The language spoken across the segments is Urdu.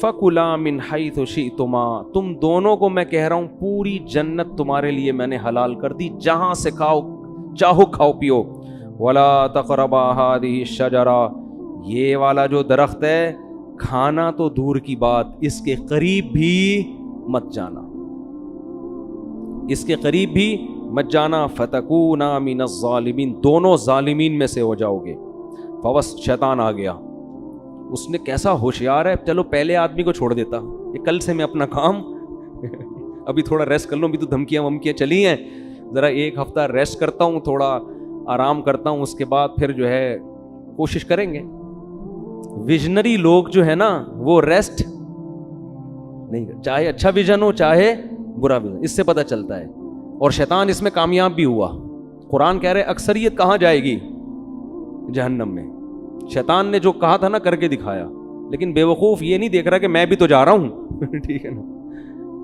فَكُلَا مِنْ حَيْثُ شِئْتُمَا، تم دونوں کو میں کہہ رہا ہوں پوری جنت تمہارے لیے میں نے حلال کر دی، جہاں سے کھاؤ چاہو کھاؤ پیو. وَلَا تَقْرَبَا هَٰذِهِ الشَّجَرَةَ، یہ والا جو درخت ہے کھانا تو دور کی بات، اس کے قریب بھی مت جانا، اس کے قریب بھی مت جانا. فَتَكُونَا مِنَ الظَّالِمِينَ، دونوں ظالمین میں سے ہو جاؤ گے. فبس شیطان آ گیا، اس نے کیسا ہوشیار ہے، چلو پہلے آدمی کو چھوڑ دیتا، یہ کل سے میں اپنا کام ابھی تھوڑا ریسٹ کر لوں، ابھی تو دھمکیاں ومکیاں چلی ہیں، ذرا ایک ہفتہ ریسٹ کرتا ہوں، تھوڑا آرام کرتا ہوں، اس کے بعد پھر جو ہے کوشش کریں گے. ویژنری لوگ جو ہے نا وہ ریسٹ نہیں کرتے، چاہے اچھا ویژن ہو چاہے برا ویژن، اس سے پتہ چلتا ہے. اور شیطان اس میں کامیاب بھی ہوا. قرآن کہہ رہے اکثریت کہاں جائے گی؟ جہنم میں. شیطان نے جو کہا تھا نا کر کے دکھایا، لیکن بے وقوف یہ نہیں دیکھ رہا کہ میں بھی تو جا رہا ہوں ٹھیک ہے نا،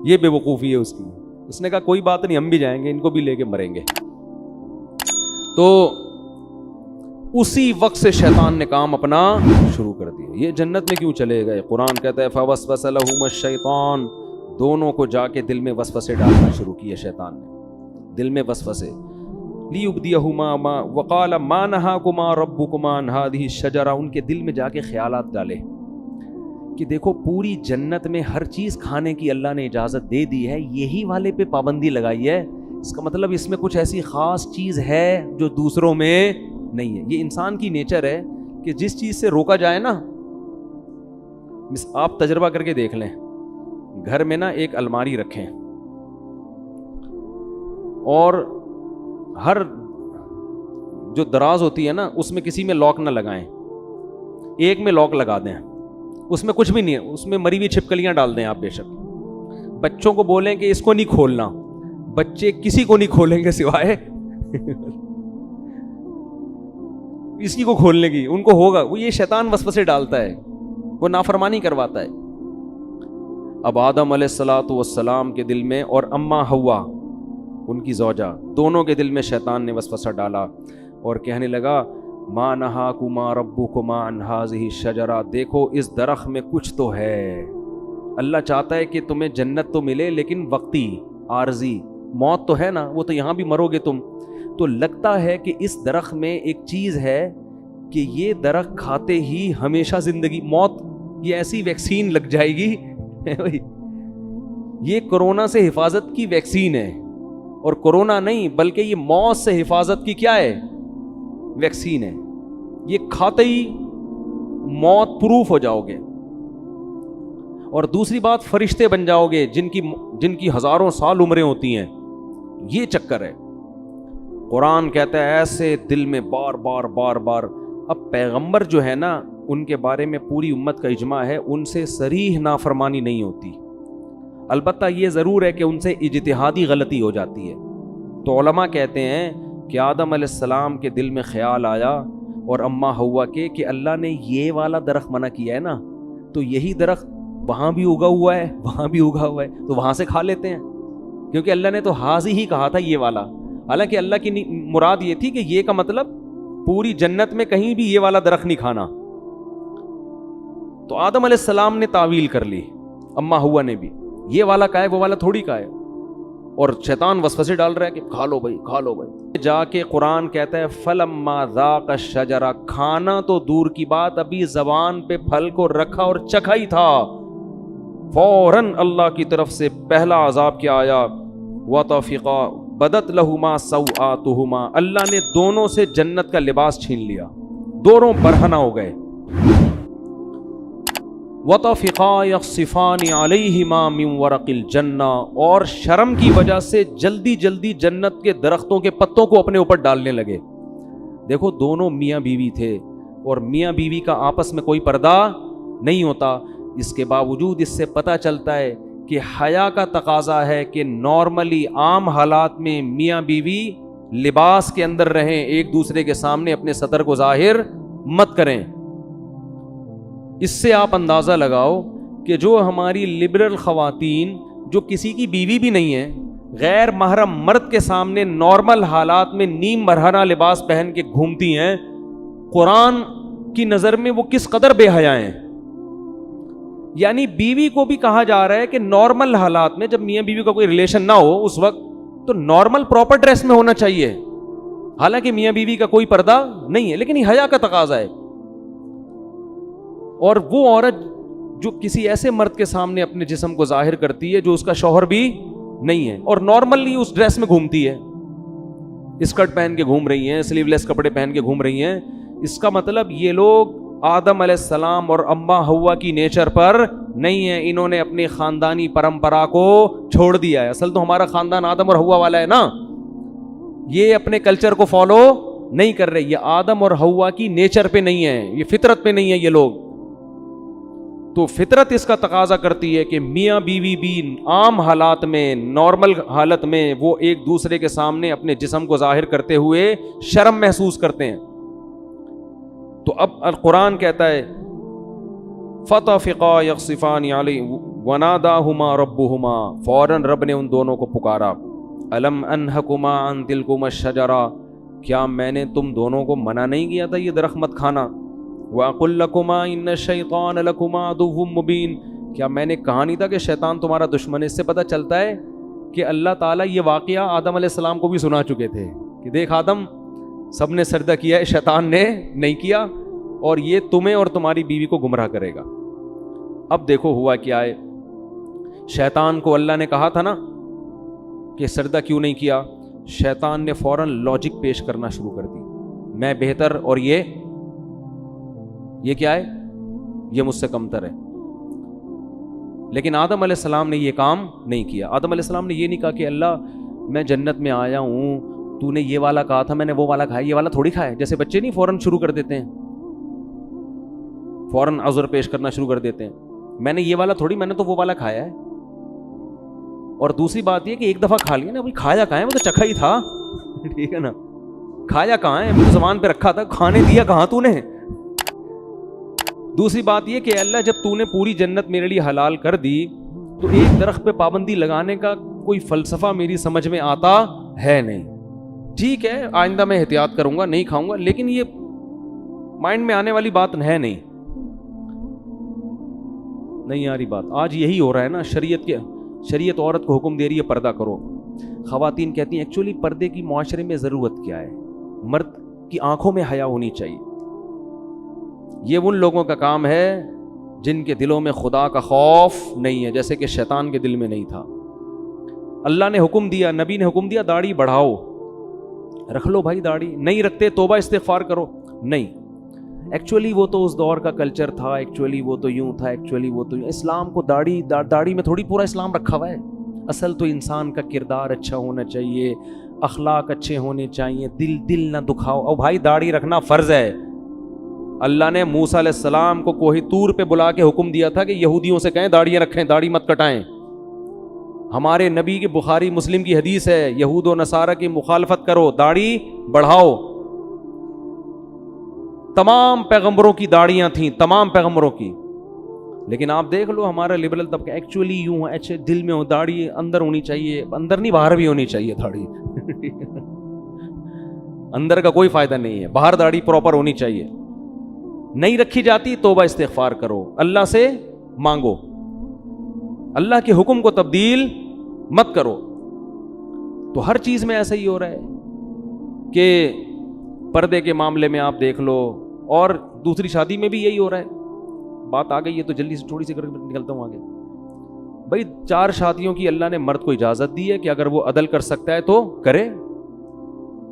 یہ بے وقوفی ہے اس کی. اس نے کہا کوئی بات نہیں، ہم بھی جائیں گے، ان کو بھی لے کے مریں گے. تو اسی وقت سے شیطان نے کام اپنا شروع کر دیا. یہ جنت میں کیوں چلے گئے؟ قرآن کہتا ہے فوسوس لہما الشیطان، دونوں کو جا کے دل میں وسوسے ڈالنا شروع کیے شیطان نے، دل میں وسوسے. لیبدیہما ما وقال ما نہاکما ربکما عن ہذہ الشجرہ، ان کے دل میں جا کے خیالات ڈالے کہ دیکھو پوری جنت میں ہر چیز کھانے کی اللہ نے اجازت دے دی ہے، یہی والے پہ پابندی لگائی ہے، اس کا مطلب اس میں کچھ ایسی خاص چیز ہے جو دوسروں میں نہیں ہے. یہ انسان کی نیچر ہے کہ جس چیز سے روکا جائے نا، آپ تجربہ کر کے دیکھ لیں، گھر میں نا ایک الماری رکھیں اور ہر جو دراز ہوتی ہے نا اس میں کسی میں لاک نہ لگائیں، ایک میں لاک لگا دیں، اس میں کچھ بھی نہیں ہے، اس میں مری ہوئی چھپکلیاں ڈال دیں آپ. بے شک بچوں کو بولیں کہ اس کو نہیں کھولنا، بچے کسی کو نہیں کھولیں گے سوائے اسی کو کھولنے کی، ان کو ہوگا. وہ یہ شیطان وسوسے ڈالتا ہے، وہ نافرمانی کرواتا ہے. اب آدم علیہ الصلوۃ والسلام کے دل میں اور اماں حوا ان کی زوجہ، دونوں کے دل میں شیطان نے وسوسہ ڈالا اور کہنے لگا ما نہاکما ربکما عن ہذہ الشجرہ، دیکھو اس درخت میں کچھ تو ہے، اللہ چاہتا ہے کہ تمہیں جنت تو ملے لیکن وقتی، عارضی، موت تو ہے نا، وہ تو یہاں بھی مرو گے تم. تو لگتا ہے کہ اس درخت میں ایک چیز ہے کہ یہ درخت کھاتے ہی ہمیشہ زندگی، موت، یہ ایسی ویکسین لگ جائے گی یہ کرونا سے حفاظت کی ویکسین ہے، اور کرونا نہیں بلکہ یہ موت سے حفاظت کی کیا ہے؟ ویکسین ہے. یہ کھاتے ہی موت پروف ہو جاؤ گے. اور دوسری بات، فرشتے بن جاؤ گے جن کی ہزاروں سال عمریں ہوتی ہیں. یہ چکر ہے. قرآن کہتا ہے ایسے دل میں بار بار بار بار. اب پیغمبر جو ہے نا ان کے بارے میں پوری امت کا اجماع ہے، ان سے صریح نافرمانی نہیں ہوتی. البتہ یہ ضرور ہے کہ ان سے اجتہادی غلطی ہو جاتی ہے. تو علماء کہتے ہیں کہ آدم علیہ السلام کے دل میں خیال آیا اور اماں حوا کے کہ اللہ نے یہ والا درخت منع کیا ہے نا، تو یہی درخت وہاں بھی اگا ہوا ہے، وہاں بھی اگا ہوا ہے، تو وہاں سے کھا لیتے ہیں، کیونکہ اللہ نے تو حاضی ہی کہا تھا یہ والا. حالانکہ اللہ کی مراد یہ تھی کہ یہ کا مطلب پوری جنت میں کہیں بھی یہ والا درخت نہیں کھانا. تو آدم علیہ السلام نے تعویل کر لی، اماں حوا نے بھی، یہ والا کا ہے وہ والا تھوڑی کا ہے. اور شیطان وسوسے ڈال رہا ہے کہ کھا لو بھائی، کھا لو بھائی. جا کے قرآن کہتا ہے فلما ذاق الشجرہ، کھانا تو دور کی بات، ابھی زبان پہ پھل کو رکھا اور چکھا ہی تھا، فوراً اللہ کی طرف سے پہلا عذاب کیا آیا، وطفقا بدت لہما سوآتہما، اللہ نے دونوں سے جنت کا لباس چھین لیا، دونوں برہنہ ہو گئے. وطفقا یخصفان علیہما من ورق الجنہ، اور شرم کی وجہ سے جلدی جلدی جنت کے درختوں کے پتوں کو اپنے اوپر ڈالنے لگے. دیکھو دونوں میاں بیوی تھے اور میاں بیوی کا آپس میں کوئی پردہ نہیں ہوتا. اس کے باوجود اس سے پتہ چلتا ہے کہ حیا کا تقاضا ہے کہ نارملی عام حالات میں میاں بیوی لباس کے اندر رہیں، ایک دوسرے کے سامنے اپنے سطر کو ظاہر مت کریں. اس سے آپ اندازہ لگاؤ کہ جو ہماری لبرل خواتین جو کسی کی بیوی بھی نہیں ہیں، غیر محرم مرد کے سامنے نارمل حالات میں نیم برہنہ لباس پہن کے گھومتی ہیں، قرآن کی نظر میں وہ کس قدر بے حیا ہیں. یعنی بیوی کو بھی کہا جا رہا ہے کہ نارمل حالات میں جب میاں بیوی کا کوئی ریلیشن نہ ہو اس وقت تو نارمل پراپر ڈریس میں ہونا چاہیے. حالانکہ میاں بیوی کا کوئی پردہ نہیں ہے, لیکن یہ حیا کا تقاضا ہے. اور وہ عورت جو کسی ایسے مرد کے سامنے اپنے جسم کو ظاہر کرتی ہے جو اس کا شوہر بھی نہیں ہے اور نارملی اس ڈریس میں گھومتی ہے, اسکرٹ پہن کے گھوم رہی ہیں, سلیو لیس کپڑے پہن کے گھوم رہی ہیں, اس کا مطلب یہ لوگ آدم علیہ السلام اور اما ہوا کی نیچر پر نہیں ہے, انہوں نے اپنی خاندانی پرمپرا کو چھوڑ دیا ہے. اصل تو ہمارا خاندان آدم اور ہوا والا ہے نا, یہ اپنے کلچر کو فالو نہیں کر رہے, یہ آدم اور ہوا کی نیچر پہ نہیں ہے, یہ فطرت پہ نہیں ہے یہ لوگ. تو فطرت اس کا تقاضا کرتی ہے کہ میاں بیوی بھی عام حالات میں, نارمل حالت میں وہ ایک دوسرے کے سامنے اپنے جسم کو ظاہر کرتے ہوئے شرم محسوس کرتے ہیں. تو اب القرآن کہتا ہے فَطَفِقَا يَخْصِفَانِ عَلَيْهِ وَنَادَاهُمَا رَبُّهُمَا, فوراً رب نے ان دونوں کو پکارا. أَلَمْ أَنْهَكُمَا عَنْ تِلْكُمَا الشَّجَرَةِ, کیا میں نے تم دونوں کو منع نہیں کیا تھا یہ درخت مت کھانا. وَأَقُلْ لَكُمَا إِنَّ الشَّيْطَانَ لَكُمَا عَدُوٌّ مُّبِينٌ, کیا میں نے کہا نہیں تھا کہ شیطان تمہارا دشمن ہے. اس سے پتہ چلتا ہے کہ اللہ تعالیٰ یہ واقعہ آدم علیہ السلام کو بھی سنا چکے تھے کہ دیکھ آدم, سب نے سجدہ کیا ہے, شیطان نے نہیں کیا, اور یہ تمہیں اور تمہاری بیوی کو گمراہ کرے گا. اب دیکھو ہوا کیا ہے, شیطان کو اللہ نے کہا تھا نا کہ سجدہ کیوں نہیں کیا, شیطان نے فوراً لاجک پیش کرنا شروع کر دی, میں بہتر اور یہ کیا ہے, یہ مجھ سے کمتر ہے. لیکن آدم علیہ السلام نے یہ کام نہیں کیا. آدم علیہ السلام نے یہ نہیں کہا کہ اللہ میں جنت میں آیا ہوں, تو نے یہ والا کہا تھا, میں نے وہ والا کھایا, یہ والا تھوڑی کھایا. جیسے بچے نہیں فوراً شروع کر دیتے ہیں, فوراً عذر پیش کرنا شروع کر دیتے ہیں, میں نے یہ والا تھوڑی, میں نے تو وہ والا کھایا ہے. اور دوسری بات یہ کہ ایک دفعہ کھا لیا نا, کھایا کہاں ہے, وہ تو چکھا ہی تھا, ٹھیک ہے نا, کھایا کہاں ہے, میری زبان پہ رکھا تھا, کھانے دیا کہاں تو نے. دوسری بات یہ کہ اللہ جب تو نے پوری جنت میرے لیے حلال کر دی تو ایک درخت پہ پابندی لگانے کا کوئی فلسفہ میری سمجھ میں آتا ہے نہیں. ٹھیک ہے آئندہ میں احتیاط کروں گا, نہیں کھاؤں گا, لیکن یہ مائنڈ میں آنے والی بات ہے نہیں آ رہی بات. آج یہی ہو رہا ہے نا, شریعت عورت کو حکم دے رہی ہے پردہ کرو. خواتین کہتی ہیں ایکچولی پردے کی معاشرے میں ضرورت کیا ہے, مرد کی آنکھوں میں حیا ہونی چاہیے. یہ ان لوگوں کا کام ہے جن کے دلوں میں خدا کا خوف نہیں ہے, جیسے کہ شیطان کے دل میں نہیں تھا. اللہ نے حکم دیا, نبی نے حکم دیا داڑھی بڑھاؤ, رکھ لو بھائی داڑھی, نہیں رکھتے توبہ استغفار کرو. نہیں, ایکچولی وہ تو اس دور کا کلچر تھا, ایکچولی وہ تو یوں تھا, ایکچولی وہ تو یوں. اسلام کو داڑھی میں تھوڑی پورا اسلام رکھا ہوا ہے. اصل تو انسان کا کردار اچھا ہونا چاہیے, اخلاق اچھے ہونے چاہیے, دل نہ دکھاؤ. اور بھائی داڑھی رکھنا فرض ہے. اللہ نے موسیٰ علیہ السلام کو کوہ طور پہ بلا کے حکم دیا تھا کہ یہودیوں سے کہیں داڑیاں رکھیں, داڑھی مت کٹائیں. ہمارے نبی کی بخاری مسلم کی حدیث ہے, یہود و نصارہ کی مخالفت کرو, داڑھی بڑھاؤ. تمام پیغمبروں کی داڑیاں تھیں, تمام پیغمبروں کی. لیکن آپ دیکھ لو ہمارا لبرل طبقہ ایکچولی یوں ہے, اچھے دل میں ہو داڑھی, اندر ہونی چاہیے, اندر نہیں باہر بھی ہونی چاہیے داڑھی. اندر کا کوئی فائدہ نہیں ہے, باہر داڑھی پراپر ہونی چاہیے. نہیں رکھی جاتی توبہ استغفار کرو, اللہ سے مانگو, اللہ کے حکم کو تبدیل مت کرو. تو ہر چیز میں ایسا ہی ہو رہا ہے کہ پردے کے معاملے میں آپ دیکھ لو, اور دوسری شادی میں بھی یہی ہو رہا ہے. بات آ گئی ہے تو جلدی سے تھوڑی سی کر کے نکلتا ہوں آگے. بھائی 4 شادیوں کی اللہ نے مرد کو اجازت دی ہے کہ اگر وہ عدل کر سکتا ہے تو کرے.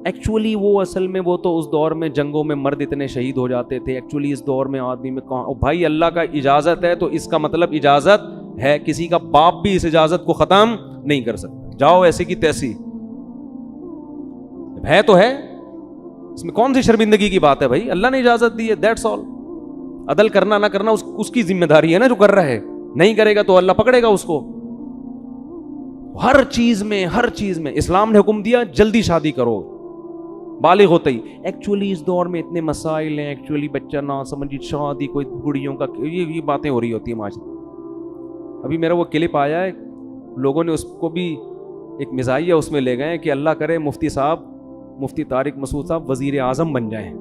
ایکچولی وہ اصل میں وہ تو اس دور میں جنگوں میں مرد اتنے شہید ہو جاتے تھے, ایکچولی اس دور میں آدمی میں کہاں. بھائی اللہ کا اجازت ہے تو اس کا مطلب اجازت ہے, کسی کا باپ بھی اس اجازت کو ختم نہیں کر سکتا. جاؤ ایسی کی تیسی ہے تو ہے, اس میں کون سی شرمندگی کی بات ہے بھائی, اللہ نے اجازت دی ہے, دیٹس آل. عدل کرنا نہ کرنا اس کی ذمہ داری ہے نا, جو کر رہا ہے. نہیں کرے گا تو اللہ پکڑے گا اس کو. ہر چیز میں اسلام نے حکم دیا جلدی شادی کرو, بالغ ہوتے ہی. ایکچولی اس دور میں اتنے مسائل ہیں, ایکچولی بچہ نہ سمجھی, شادی کوئی بڑیوں کا, یہ باتیں ہو رہی ہوتی ہیں معاشرے. ابھی میرا وہ کلپ آیا ہے, لوگوں نے اس کو بھی ایک مزاحیہ اس میں لے گئے کہ اللہ کرے مفتی طارق مسعود صاحب وزیر اعظم بن جائیں.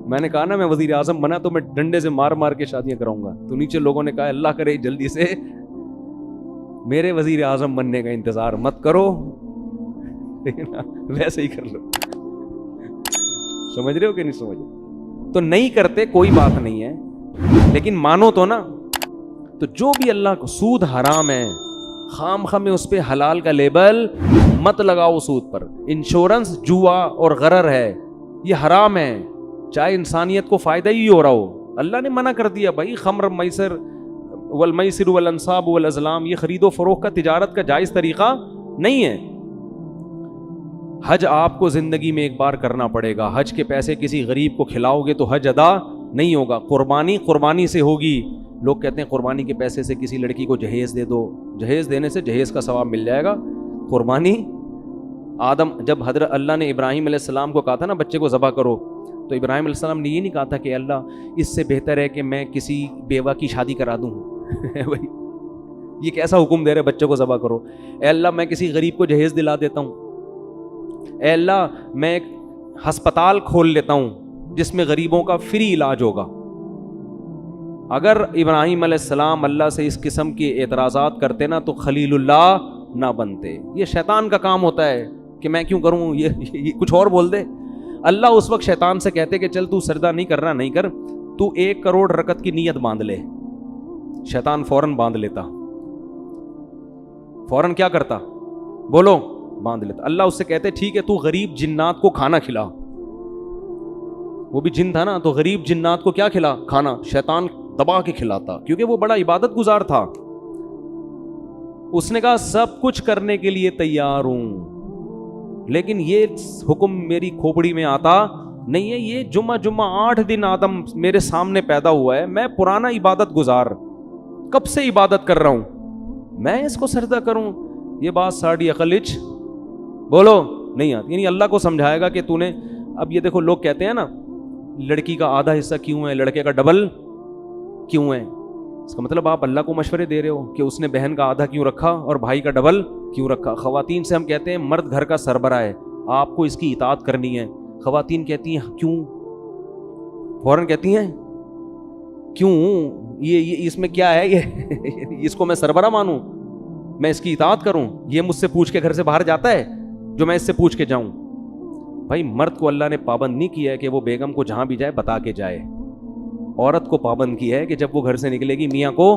میں نے کہا نا میں وزیر اعظم بنا تو میں ڈنڈے سے مار مار کے شادیاں کراؤں گا. تو نیچے لوگوں نے کہا اللہ کرے جلدی سے میرے وزیر اعظم بننے کا انتظار مت کرو, ویسے ہی کر لو. سمجھ رہے ہو کہ نہیں سمجھ رہے؟ تو نہیں کرتے کوئی بات نہیں ہے, لیکن مانو تو نا. تو جو بھی اللہ کو, سود حرام ہے, خام خام میں اس پہ حلال کا لیبل مت لگاؤ سود پر. انشورنس جوا اور غرر ہے, یہ حرام ہے, چاہے انسانیت کو فائدہ ہی ہو رہا ہو. اللہ نے منع کر دیا بھائی, خمر میسر والمیسر والانصاب والازلام, یہ خرید و فروخت کا تجارت کا جائز طریقہ نہیں ہے. حج آپ کو زندگی میں ایک بار کرنا پڑے گا. حج کے پیسے کسی غریب کو کھلاؤ گے تو حج ادا نہیں ہوگا. قربانی سے ہوگی. لوگ کہتے ہیں قربانی کے پیسے سے کسی لڑکی کو جہیز دے دو, جہیز دینے سے جہیز کا ثواب مل جائے گا. قربانی جب حضرت اللہ نے ابراہیم علیہ السلام کو کہا تھا نا بچے کو ذبح کرو, تو ابراہیم علیہ السلام نے یہ نہیں کہا تھا کہ اللہ اس سے بہتر ہے کہ میں کسی بیوہ کی شادی کرا دوں. بھائی یہ کیسا حکم دے رہے بچے کو ذبح کرو. اے اللہ میں کسی غریب کو جہیز دلا دیتا ہوں. اے اللہ میں ایک ہسپتال کھول لیتا ہوں جس میں غریبوں کا فری علاج ہوگا. اگر ابراہیم علیہ السلام اللہ سے اس قسم کے اعتراضات کرتے نا تو خلیل اللہ نہ بنتے. یہ شیطان کا کام ہوتا ہے کہ میں کیوں کروں, یہ کچھ اور بول دے. اللہ اس وقت شیطان سے کہتے کہ چل تو سجدہ نہیں کرنا نہیں کر, تو 1 کروڑ رکعت کی نیت باندھ لے. شیطان فوراً باندھ لیتا. فوراً کیا کرتا بولو, باندھ لیتا. اللہ اس سے کہتے ٹھیک ہے تو غریب جنات کو کھانا کھلا. وہ بھی جن تھا نا, تو غریب جنات کو کیا کھلا, کھانا. شیطان دبا کے کھلاتا کیونکہ وہ بڑا عبادت گزار تھا. اس نے کہا سب کچھ کرنے کے لیے تیار ہوں, لیکن یہ حکم میری کھوپڑی میں آتا نہیں ہے. یہ جمعہ 8 دن آدم میرے سامنے پیدا ہوا ہے, میں پرانا عبادت گزار کب سے عبادت کر رہا ہوں, میں اس کو سجدہ کروں. یہ بات ساڑی عقلچ بولو نہیں آتی. یعنی اللہ کو سمجھائے گا کہ تو نے, اب یہ دیکھو لوگ کہتے ہیں نا لڑکی کا آدھا حصہ کیوں ہے, لڑکے کا ڈبل کیوں ہے. اس کا مطلب آپ اللہ کو مشورے دے رہے ہو کہ اس نے بہن کا آدھا کیوں رکھا اور بھائی کا ڈبل کیوں رکھا. خواتین سے ہم کہتے ہیں مرد گھر کا سربراہ ہے, آپ کو اس کی اطاعت کرنی ہے. خواتین کہتی ہیں کیوں, فوراً کہتی ہیں کیوں, یہ اس میں کیا ہے, یہ اس کو میں سربراہ مانوں, میں اس کی اطاعت کروں, یہ مجھ سے پوچھ کے گھر سے باہر جاتا ہے جو میں اس سے پوچھ کے جاؤں. بھائی مرد کو اللہ نے پابند نہیں کیا ہے کہ وہ بیگم کو جہاں بھی جائے بتا کے جائے. عورت کو پابند کیا ہے کہ جب وہ گھر سے نکلے گی میاں کو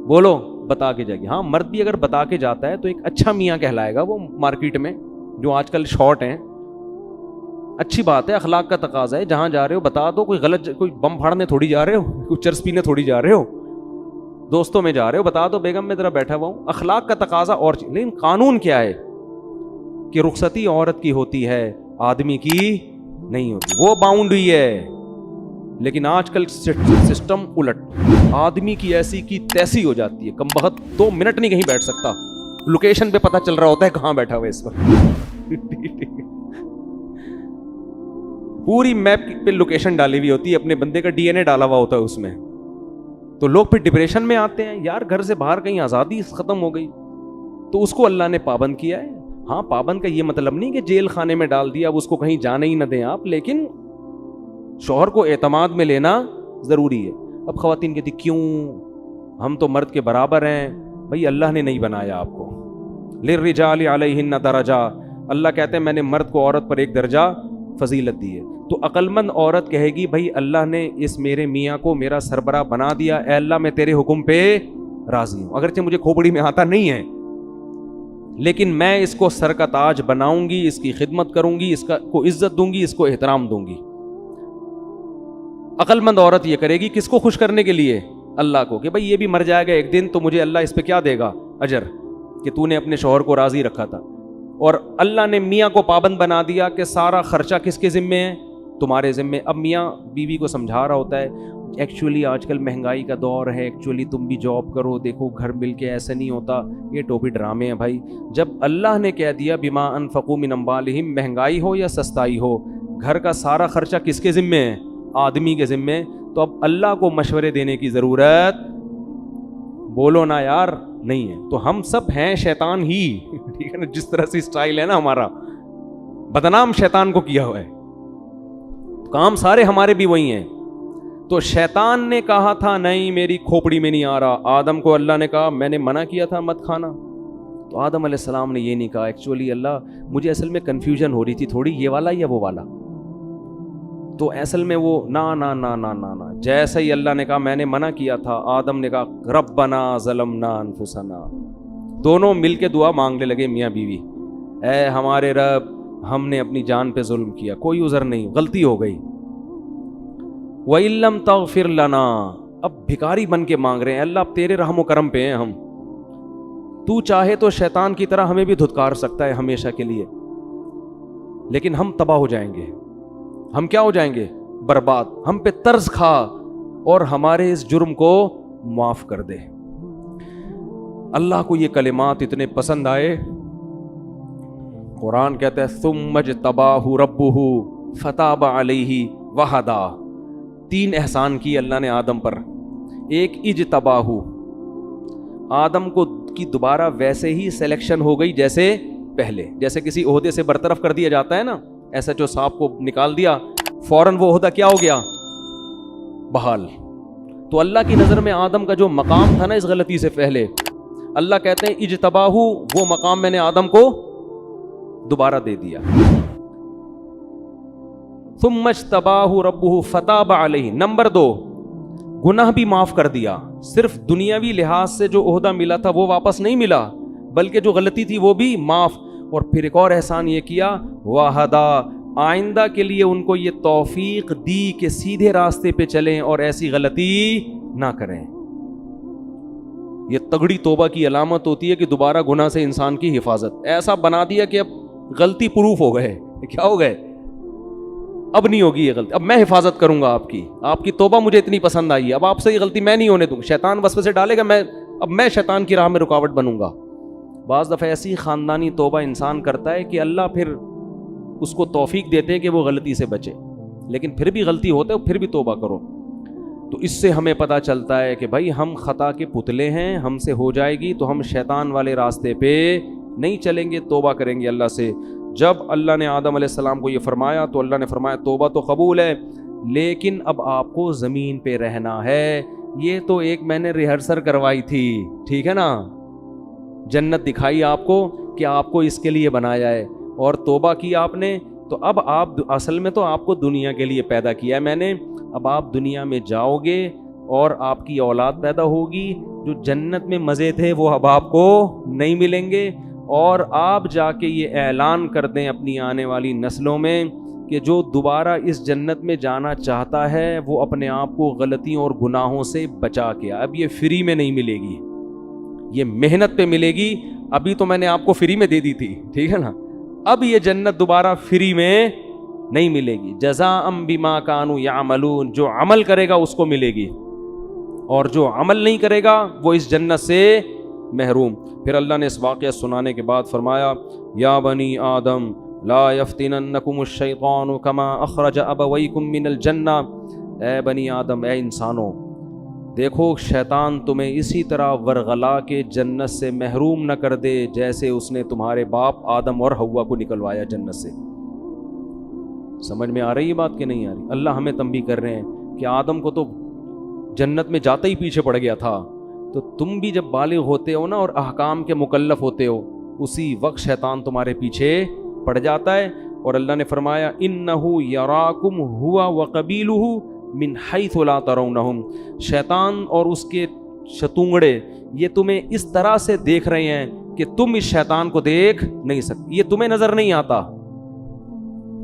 بولو بتا کے جائے گی. ہاں مرد بھی اگر بتا کے جاتا ہے تو ایک اچھا میاں کہلائے گا. وہ مارکیٹ میں جو آج کل شارٹ ہیں, اچھی بات ہے, اخلاق کا تقاضا ہے. جہاں جا رہے ہو بتا دو, کوئی غلط, کوئی بم پھاڑنے تھوڑی جا رہے ہو, کوئی چرس پینے تھوڑی جا رہے ہو, دوستوں میں جا رہے ہو, بتا دو بیگم میں ذرا بیٹھا ہوا ہوں. اخلاق کا تقاضا اور چیز. لیکن قانون کیا ہے کہ رخصتی عورت کی ہوتی ہے, آدمی کی نہیں ہوتی, وہ باؤنڈ ہوئی ہے. لیکن آج کل سسٹم الٹ, آدمی کی ایسی کی تیسی ہو جاتی ہے, کم بخت 2 منٹ نہیں کہیں بیٹھ سکتا, لوکیشن پہ پتہ چل رہا ہوتا ہے کہاں بیٹھا ہوا ہے اس وقت. پوری میپ پہ لوکیشن ڈالی ہوئی ہوتی ہے, اپنے بندے کا ڈی این اے ڈالا ہوا ہوتا ہے اس میں. تو لوگ پھر ڈپریشن میں آتے ہیں, یار گھر سے باہر کہیں آزادی ختم ہو گئی. تو اس کو اللہ نے پابند کیا ہے. ہاں پابند کا یہ مطلب نہیں کہ جیل خانے میں ڈال دیا, اب اس کو کہیں جانے ہی نہ دیں آپ, لیکن شوہر کو اعتماد میں لینا ضروری ہے. اب خواتین کہتی کیوں, ہم تو مرد کے برابر ہیں. بھائی اللہ نے نہیں بنایا آپ کو. للرجال علیہن درجہ, اللہ کہتے ہیں میں نے مرد کو عورت پر 1 درجہ فضیلت دی ہے. تو عقل مند عورت کہے گی بھائی اللہ نے اس میرے میاں کو میرا سربراہ بنا دیا, اے اللہ میں تیرے حکم پہ راضی ہوں. اگرچہ مجھے کھوپڑی میں آتا نہیں ہے, لیکن میں اس کو سر کا تاج بناؤں گی, اس کی خدمت کروں گی, اس کو عزت دوں گی, اس کو احترام دوں گی. عقل مند عورت یہ کرے گی کس کو خوش کرنے کے لیے, اللہ کو, کہ بھائی یہ بھی مر جائے گا ایک دن تو مجھے اللہ اس پہ کیا دے گا, اجر, کہ تو نے اپنے شوہر کو راضی رکھا تھا. اور اللہ نے میاں کو پابند بنا دیا کہ سارا خرچہ کس کے ذمے ہے, تمہارے ذمے. اب میاں بیوی کو سمجھا رہا ہوتا ہے ایکچولی آج کل مہنگائی کا دور ہے, ایکچولی تم بھی جاب کرو, دیکھو گھر مل کے ایسا نہیں ہوتا, یہ ٹوپی ڈرامے ہیں بھائی. جب اللہ نے کہہ دیا بما انفقوا من اموالہم, مہنگائی ہو یا سستائی ہو, گھر کا سارا خرچہ کس کے ذمے ہے, آدمی کے ذمے. تو اب اللہ کو مشورے دینے کی ضرورت بولو نا یار نہیں ہے. تو ہم سب ہیں شیطان ہی, ٹھیک ہے نا, جس طرح سے اسٹائل ہے نا ہمارا, بدنام شیطان کو کیا ہوا ہے. کام سارے ہمارے بھی وہی ہیں. تو شیطان نے کہا تھا نہیں میری کھوپڑی میں نہیں آ رہا. آدم کو اللہ نے کہا میں نے منع کیا تھا مت کھانا. تو آدم علیہ السلام نے یہ نہیں کہا ایکچولی اللہ مجھے اصل میں کنفیوژن ہو رہی تھی تھوڑی, یہ والا یا وہ والا. تو اصل میں وہ نا نا نا نا نا نا جیسا ہی اللہ نے کہا میں نے منع کیا تھا, آدم نے کہا ربنا ظلمنا انفسنا. دونوں مل کے دعا مانگنے لگے میاں بیوی, اے ہمارے رب ہم نے اپنی جان پہ ظلم کیا, کوئی عذر نہیں, غلطی ہو گئی. وَإِن لَّمْ تَغْفِرْ لَنَا, اب بھکاری بن کے مانگ رہے ہیں اللہ اب تیرے رحم و کرم پہ ہیں ہم, تو چاہے تو شیطان کی طرح ہمیں بھی دھتکار سکتا ہے ہمیشہ کے لیے, لیکن ہم تباہ ہو جائیں گے. ہم کیا ہو جائیں گے؟ برباد. ہم پہ طرز کھا اور ہمارے اس جرم کو معاف کر دے. اللہ کو یہ کلمات اتنے پسند آئے, قرآن کہتا ہے ثم اجتباہ ربہ فتاب علیہ وہدا. 3 احسان کی اللہ نے آدم پر. ایک اجتباہ, آدم کو کی دوبارہ ویسے ہی سلیکشن ہو گئی جیسے پہلے, جیسے کسی عہدے سے برطرف کر دیا جاتا ہے نا, ایسا جو صاحب کو نکال دیا فوراً وہ عہدہ کیا ہو گیا؟ بحال. تو اللہ کی نظر میں آدم کا جو مقام تھا نا اس غلطی سے پہلے, اللہ کہتے ہیں اجتباہ, وہ مقام میں نے آدم کو دوبارہ دے دیا. ثم اجتباہ ربہ فتاب علیہ. نمبر 2, گناہ بھی معاف کر دیا. صرف دنیاوی لحاظ سے جو عہدہ ملا تھا وہ واپس نہیں ملا, بلکہ جو غلطی تھی وہ بھی معاف. اور پھر ایک اور احسان یہ کیا, وہدا, آئندہ کے لیے ان کو یہ توفیق دی کہ سیدھے راستے پہ چلیں اور ایسی غلطی نہ کریں. یہ تگڑی توبہ کی علامت ہوتی ہے کہ دوبارہ گناہ سے انسان کی حفاظت. ایسا بنا دیا کہ اب غلطی پروف ہو گئے. کیا ہو گئے؟ اب نہیں ہوگی یہ غلطی, اب میں حفاظت کروں گا آپ کی توبہ مجھے اتنی پسند آئی ہے, اب آپ سے یہ غلطی میں نہیں ہونے دوں. شیطان وسوسے ڈالے گا, اب میں شیطان کی راہ میں رکاوٹ بنوں گا. بعض دفعہ ایسی خاندانی توبہ انسان کرتا ہے کہ اللہ پھر اس کو توفیق دیتے ہیں کہ وہ غلطی سے بچے, لیکن پھر بھی غلطی ہوتا ہے پھر بھی توبہ کرو. تو اس سے ہمیں پتہ چلتا ہے کہ بھائی ہم خطا کے پتلے ہیں, ہم سے ہو جائے گی تو ہم شیطان والے راستے پہ نہیں چلیں گے, توبہ کریں گے اللہ سے. جب اللہ نے آدم علیہ السلام کو یہ فرمایا تو اللہ نے فرمایا توبہ تو قبول ہے, لیکن اب آپ کو زمین پہ رہنا ہے. یہ تو ایک میں نے ریہرسل کروائی تھی, ٹھیک ہے نا, جنت دکھائی آپ کو کہ آپ کو اس کے لیے بنایا ہے, اور توبہ کی آپ نے, تو اب آپ اصل میں تو آپ کو دنیا کے لیے پیدا کیا ہے میں نے. اب آپ دنیا میں جاؤ گے اور آپ کی اولاد پیدا ہوگی, جو جنت میں مزے تھے وہ اب آپ کو نہیں ملیں گے, اور آپ جا کے یہ اعلان کر دیں اپنی آنے والی نسلوں میں کہ جو دوبارہ اس جنت میں جانا چاہتا ہے وہ اپنے آپ کو غلطیوں اور گناہوں سے بچا کے. اب یہ فری میں نہیں ملے گی, یہ محنت پہ ملے گی. ابھی تو میں نے آپ کو فری میں دے دی تھی, ٹھیک ہے نا, اب یہ جنت دوبارہ فری میں نہیں ملے گی. جزاء بما کانوا یعملون, جو عمل کرے گا اس کو ملے گی, اور جو عمل نہیں کرے گا وہ اس جنت سے محروم. پھر اللہ نے اس واقعہ سنانے کے بعد فرمایا یا بنی آدم لا یفتننکم الشیطان کما اخرج ابویکم من الجنہ. اے بنی آدم, اے انسانوں, دیکھو شیطان تمہیں اسی طرح ورغلا کے جنت سے محروم نہ کر دے جیسے اس نے تمہارے باپ آدم اور حوا کو نکلوایا جنت سے. سمجھ میں آ رہی ہے بات کہ نہیں آ رہی؟ اللہ ہمیں تنبیہ کر رہے ہیں کہ آدم کو تو جنت میں جاتے ہی پیچھے پڑ گیا تھا, تو تم بھی جب بالغ ہوتے ہو نا اور احکام کے مکلف ہوتے ہو, اسی وقت شیطان تمہارے پیچھے پڑ جاتا ہے. اور اللہ نے فرمایا انہ یراکم ہوا وقبیلہ من حیث لا ترونہم. شیطان اور اس کے شتونگڑے یہ تمہیں اس طرح سے دیکھ رہے ہیں کہ تم اس شیطان کو دیکھ نہیں سکتے, یہ تمہیں نظر نہیں آتا.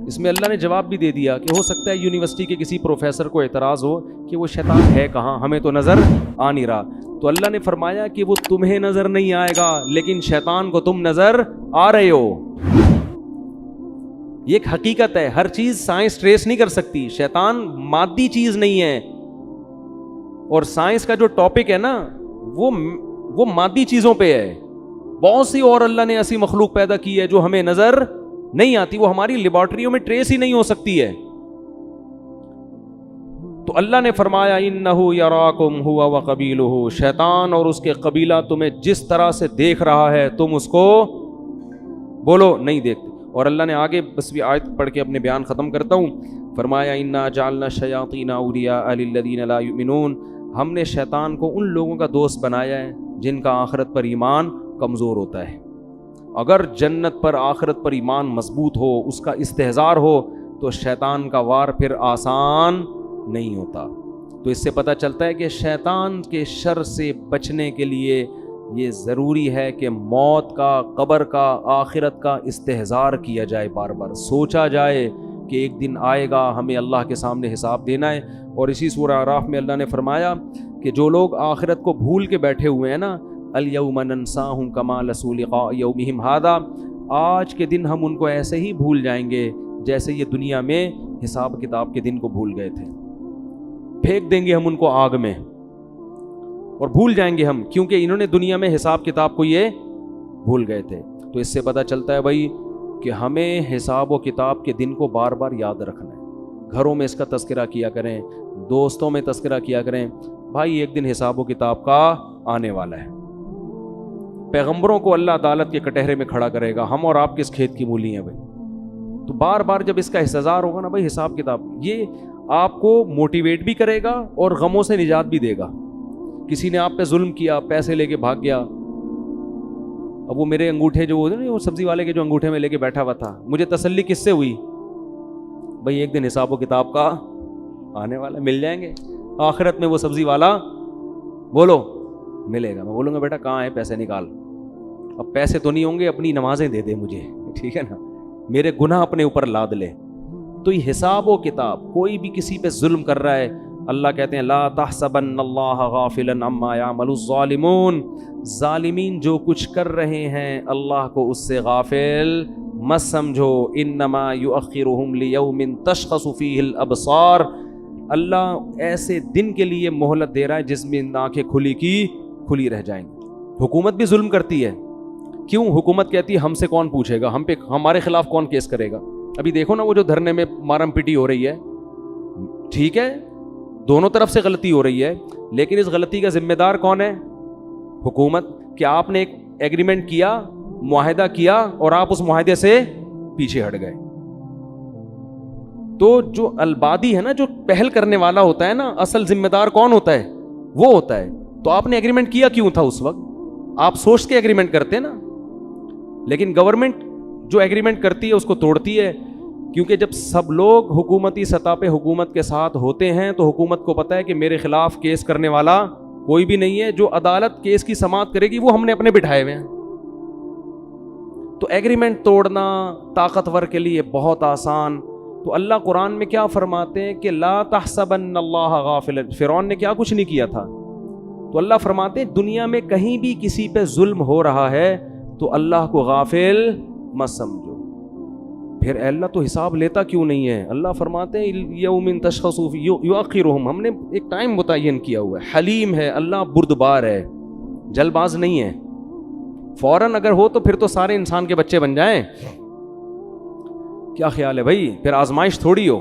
اس میں اللہ نے جواب بھی دے دیا کہ ہو سکتا ہے یونیورسٹی کے کسی پروفیسر کو اعتراض ہو کہ وہ شیطان ہے کہاں, ہمیں تو نظر آ نہیں رہا. تو اللہ نے فرمایا کہ وہ تمہیں نظر نہیں آئے گا, لیکن شیطان کو تم نظر آ رہے ہو. یہ ایک حقیقت ہے, ہر چیز سائنس ٹریس نہیں کر سکتی. شیطان مادی چیز نہیں ہے, اور سائنس کا جو ٹاپک ہے نا وہ مادی چیزوں پہ ہے. بہت سی اور اللہ نے ایسی مخلوق پیدا کی ہے جو ہمیں نظر نہیں آتی, وہ ہماری لیبارٹریوں میں ٹریس ہی نہیں ہو سکتی ہے. تو اللہ نے فرمایا انہ یراکم ہوا وقبیلہ, شیطان اور اس کے قبیلہ تمہیں جس طرح سے دیکھ رہا ہے تم اس کو بولو نہیں دیکھتے. اور اللہ نے آگے, بس بھی آیت پڑھ کے اپنے بیان ختم کرتا ہوں, فرمایا انا جعلنا الشیاطین اولیاء للذین لا یؤمنون، ہم نے شیطان کو ان لوگوں کا دوست بنایا ہے جن کا آخرت پر ایمان کمزور ہوتا ہے۔ اگر جنت پر آخرت پر ایمان مضبوط ہو، اس کا استحضار ہو، تو شیطان کا وار پھر آسان نہیں ہوتا۔ تو اس سے پتہ چلتا ہے کہ شیطان کے شر سے بچنے کے لیے یہ ضروری ہے کہ موت کا، قبر کا، آخرت کا استحضار کیا جائے، بار بار سوچا جائے کہ ایک دن آئے گا، ہمیں اللہ کے سامنے حساب دینا ہے۔ اور اسی سورہ اعراف میں اللہ نے فرمایا کہ جو لوگ آخرت کو بھول کے بیٹھے ہوئے ہیں نا، الیوم ننساہم کما نسوا لقاء یومہم ھذا، آج کے دن ہم ان کو ایسے ہی بھول جائیں گے جیسے یہ دنیا میں حساب کتاب کے دن کو بھول گئے تھے۔ پھینک دیں گے ہم ان کو آگ میں اور بھول جائیں گے ہم، کیونکہ انہوں نے دنیا میں حساب کتاب کو یہ بھول گئے تھے۔ تو اس سے پتہ چلتا ہے بھائی کہ ہمیں حساب و کتاب کے دن کو بار بار یاد رکھنا ہے، گھروں میں اس کا تذکرہ کیا کریں، دوستوں میں تذکرہ کیا کریں، بھائی ایک دن حساب و کتاب کا آنے والا ہے۔ پیغمبروں کو اللہ عدالت کے کٹہرے میں کھڑا کرے گا، ہم اور آپ کس کھیت کی مولی ہیں بھائی؟ تو بار بار جب اس کا استحضار ہوگا نا بھائی حساب کتاب، یہ آپ کو موٹیویٹ بھی کرے گا اور غموں سے نجات بھی دے گا۔ کسی نے آپ پہ ظلم کیا، پیسے لے کے بھاگ گیا، اب وہ میرے انگوٹھے جو ہوتے ہیں وہ سبزی والے کے جو انگوٹھے میں لے کے بیٹھا ہوا تھا، مجھے تسلی کس سے ہوئی؟ بھائی ایک دن حساب و کتاب کا آنے والا، مل جائیں گے آخرت میں وہ سبزی والا، بولو ملے گا۔ میں بولوں گا بیٹا کہاں ہے پیسے نکال، اب پیسے تو نہیں ہوں گے، اپنی نمازیں دے دے مجھے، ٹھیک ہے نا، میرے گناہ اپنے اوپر لاد لے۔ تو یہ حساب و کتاب، کوئی بھی کسی پہ ظلم کر رہا ہے، اللہ کہتے ہیں لا تحسبن اللہ غافلا عما یعمل الظالمون، ظالمین جو کچھ کر رہے ہیں اللہ کو اس سے غافل مت سمجھو، انما یؤخرہم لیوم تشخص فیہ الابصار، اللہ ایسے دن کے لیے مہلت دے رہا ہے جس میں آنکھیں کھلی کی کھلی رہ جائیں گی۔ حکومت بھی ظلم کرتی ہے، کیوں؟ حکومت کہتی ہے ہم سے کون پوچھے گا، ہم پہ ہمارے خلاف کون کیس کرے گا؟ ابھی دیکھو نا وہ جو دھرنے میں مارم پیٹی ہو رہی ہے، ٹھیک ہے دونوں طرف سے غلطی ہو رہی ہے، لیکن اس غلطی کا ذمہ دار کون ہے؟ حکومت۔ کہ آپ نے ایک ایگریمنٹ کیا، معاہدہ کیا اور آپ اس معاہدے سے پیچھے ہٹ گئے۔ تو جو البادی ہے نا، جو پہل کرنے والا ہوتا ہے نا، اصل ذمہ دار کون ہوتا ہے؟ وہ ہوتا ہے۔ تو آپ نے ایگریمنٹ کیا کیوں تھا اس وقت؟ آپ سوچ کے ایگریمنٹ کرتے نا، لیکن گورنمنٹ جو ایگریمنٹ کرتی ہے اس کو توڑتی ہے، کیونکہ جب سب لوگ حکومتی سطح پہ حکومت کے ساتھ ہوتے ہیں تو حکومت کو پتہ ہے کہ میرے خلاف کیس کرنے والا کوئی بھی نہیں ہے، جو عدالت کیس کی سماعت کرے گی وہ ہم نے اپنے بٹھائے ہوئے ہیں۔ تو ایگریمنٹ توڑنا طاقتور کے لیے بہت آسان۔ تو اللہ قرآن میں کیا فرماتے ہیں کہ لا تحسبن اللہ غافلا، فرعون نے کیا کچھ نہیں کیا تھا، تو اللہ فرماتے ہیں دنیا میں کہیں بھی کسی پہ ظلم ہو رہا ہے تو اللہ کو غافل مت سمجھو۔ پھر اے اللہ تو حساب لیتا کیوں نہیں ہے؟ اللہ فرماتے ہیں یوم تشخص یؤخرہم، ہم نے ایک ٹائم متعین کیا ہوا ہے، حلیم ہے اللہ، بردبار ہے، جلد باز نہیں ہے۔ فوراً اگر ہو تو پھر تو سارے انسان کے بچے بن جائیں۔ کیا خیال ہے بھائی؟ پھر آزمائش تھوڑی ہو،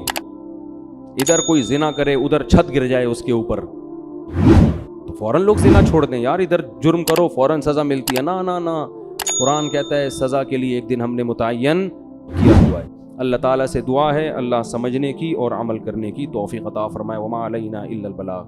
ادھر کوئی زنا کرے ادھر چھت گر جائے اس کے اوپر، تو فوراً لوگ زنا چھوڑ دیں، یار ادھر جرم کرو فوراً سزا ملتی ہے۔ نا نا نا، قرآن کہتا ہے سزا کے لیے ایک دن ہم نے متعین کیا ہوا ہے۔ اللہ تعالیٰ سے دعا ہے اللہ سمجھنے کی اور عمل کرنے کی توفیق عطا فرمائے۔ وما علینا الا البلاغ۔